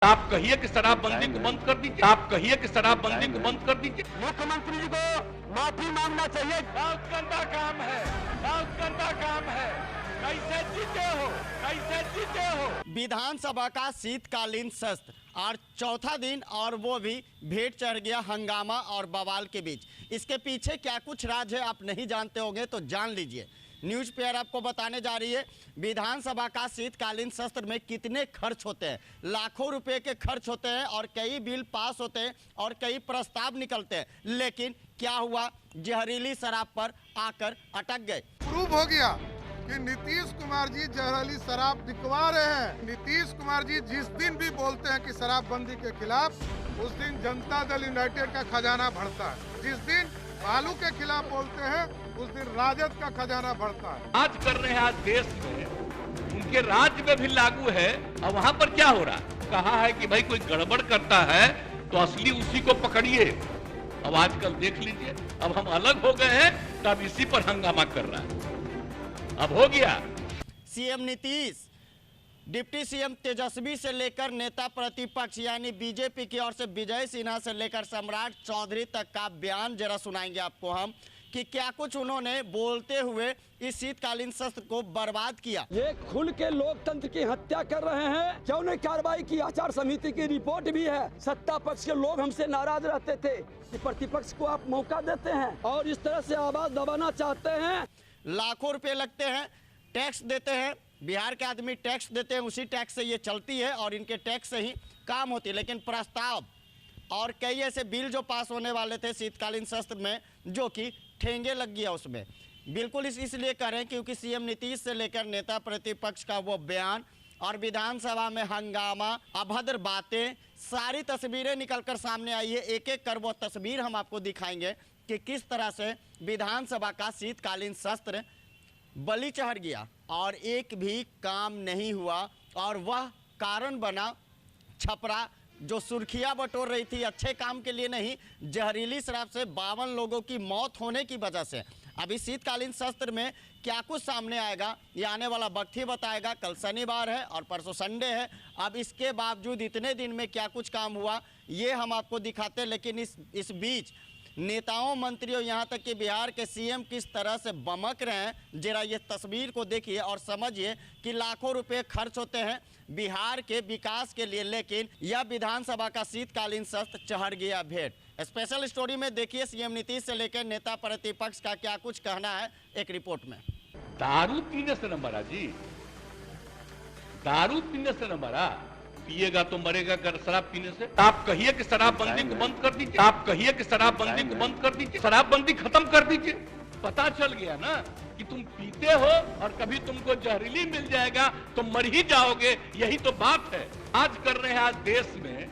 आप कहिए कि शराबबंदी को बंद कर दीजिए। आप कहिए कि शराबबंदी को बंद कर दीजिए। मुख्यमंत्री जी को माफी मांगना चाहिए। बहुत गंदा काम है, बहुत गंदा काम है। कैसे जीते हो, कैसे जीते हो। विधानसभा का शीतकालीन सत्र और चौथा दिन और वो भी भेंट चढ़ गया हंगामा और बवाल के बीच। इसके पीछे क्या कुछ राज है आप नहीं जानते होंगे तो जान लीजिए। न्यूज़ पेयर आपको बताने जा रही है विधानसभा का शीतकालीन सत्र में कितने खर्च होते हैं। लाखों रुपए के खर्च होते हैं और कई बिल पास होते हैं और कई प्रस्ताव निकलते हैं, लेकिन क्या हुआ, जहरीली शराब पर आकर अटक गए। प्रूव हो गया कि नीतीश कुमार जी जहरीली शराब बिकवा रहे हैं। नीतीश कुमार जी जिस दिन भी बोलते हैं कि शराबबंदी के खिलाफ, उस दिन जनता दल यूनाइटेड का खजाना बढ़ता है। जिस दिन बालू के खिलाफ बोलते हैं, उस दिन राजद का खजाना बढ़ता है। आज कर रहे हैं, आज देश में उनके राज्य में भी लागू है। और वहाँ पर क्या हो रहा है, कहा है कि भाई कोई गड़बड़ करता है तो असली उसी को पकड़िए। अब आजकल देख लीजिए, अब हम अलग हो गए हैं तो अब इसी पर हंगामा कर रहा है। अब हो गया। सीएम नीतीश, डिप्टी सीएम तेजस्वी से लेकर नेता प्रतिपक्ष यानी बीजेपी की ओर से विजय सिन्हा से लेकर सम्राट चौधरी तक का बयान जरा सुनाएंगे आपको हम कि क्या कुछ उन्होंने बोलते हुए इस शीतकालीन सत्र को बर्बाद किया। ये खुल के लोकतंत्र की हत्या कर रहे हैं। क्यों नहीं कार्रवाई की? आचार समिति की रिपोर्ट भी है। सत्ता पक्ष के लोग हमसे नाराज रहते थे कि प्रतिपक्ष को आप मौका देते हैं और इस तरह से आवाज दबाना चाहते हैं। लाखों रुपए लगते हैं, टैक्स देते हैं, बिहार के आदमी टैक्स देते हैं, उसी टैक्स से ये चलती है और इनके टैक्स से ही काम होती है। लेकिन प्रस्ताव और कई ऐसे बिल जो पास होने वाले थे शीतकालीन सत्र में, जो कि ठेंगे लग गया उसमें। बिल्कुल इसलिए कह रहे हैं क्योंकि सीएम नीतीश से लेकर नेता प्रतिपक्ष का वो बयान और विधानसभा में हंगामा, अभद्र बातें, सारी तस्वीरें निकलकर सामने आई है। एक एक कर वो तस्वीर हम आपको दिखाएंगे कि किस तरह से विधानसभा का शीतकालीन सत्र बलि चढ़ गया और एक भी काम नहीं हुआ। और वह कारण बना छपरा, जो सुर्खियां बटोर रही थी अच्छे काम के लिए नहीं, जहरीली शराब से 52 लोगों की मौत होने की वजह से। अभी शीतकालीन सत्र में क्या कुछ सामने आएगा ये आने वाला वक्त ही बताएगा। कल शनिवार है और परसों संडे है। अब इसके बावजूद इतने दिन में क्या कुछ काम हुआ ये हम आपको दिखाते हैं। लेकिन इस बीच नेताओं, मंत्रियों, यहाँ तक कि बिहार के सीएम किस तरह से बमक रहे हैं, जरा ये तस्वीर को देखिए और समझिए कि लाखों रुपए खर्च होते हैं बिहार के विकास के लिए, लेकिन यह विधानसभा का शीतकालीन सत्र चढ़ गया भेंट। स्पेशल स्टोरी में देखिए सीएम नीतीश से लेकर नेता प्रतिपक्ष का क्या कुछ कहना है एक रिपोर्ट में। दारू पीने से न मरा जी, दारू पीने से न मरा, पिएगा तो मरेगा कर शराब पीने से। आप कहिए कि शराबबंदी को बंद कर दीजिए। आप कहिए कि शराबबंदी को बंद कर दीजिए, शराबबंदी खत्म कर दीजिए। पता चल गया ना कि तुम पीते हो और कभी तुमको जहरीली मिल जाएगा तो मर ही जाओगे, यही तो बात है। आज कर रहे हैं, आज देश में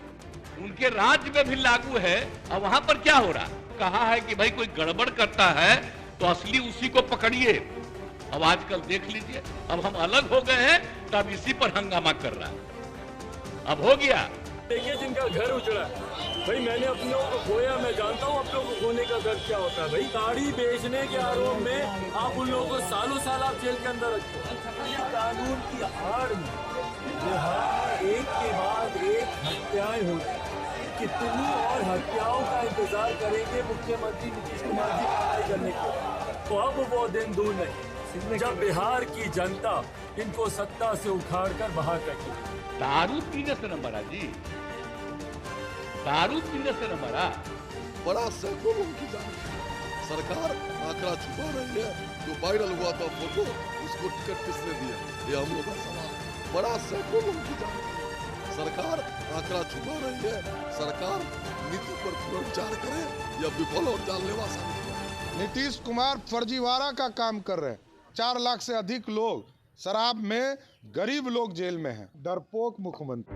उनके राज्य में भी लागू है। और वहां पर क्या हो रहा है, कहा है कि भाई कोई गड़बड़ करता है तो असली उसी को पकड़िए। अब आजकल देख लीजिए, अब हम अलग हो गए हैं तो अब इसी पर हंगामा कर रहा है। अब हो गया। देखिए जिनका घर उजड़ा है, भाई मैंने अपने लोगों को खोया, मैं जानता हूँ आप लोगों को खोने का दर्द क्या होता है। भाई गाड़ी बेचने के आरोप में आप उन लोगों को सालों साल आप जेल के अंदर रखते हैं। कानून की आड़ में यहाँ एक के बाद एक हत्याएं हो रही हैं। कितनी और हत्याओं का इंतजार करेंगे मुख्यमंत्री नीतीश कुमार जी कार्रवाई करने के? तो अब वो दिन दूर नहीं जब बिहार की जनता इनको सत्ता से उखाड़ कर बाहर फेंकेगी। दारू पीने से न मरा जी, दारू पीने से न मरा। बड़ा सैकड़ों लोगों की जान। सरकार आंकड़ा छुपा रही है। जो वायरल हुआ था फोटो, उसको टिकट किसने दिया, ये हम लोग का सवाल है। बड़ा सैकड़ों लोगों की जान। सरकार आंकड़ा छुपा रही है। सरकार नीति पर पुनर्विचार करे या विफल और जानलेवा साबित करे। नीतीश कुमार फर्जीवाड़ा का काम कर रहे हैं। 4 लाख से अधिक लोग शराब में, गरीब लोग जेल में हैं। डरपोक मुख्यमंत्री।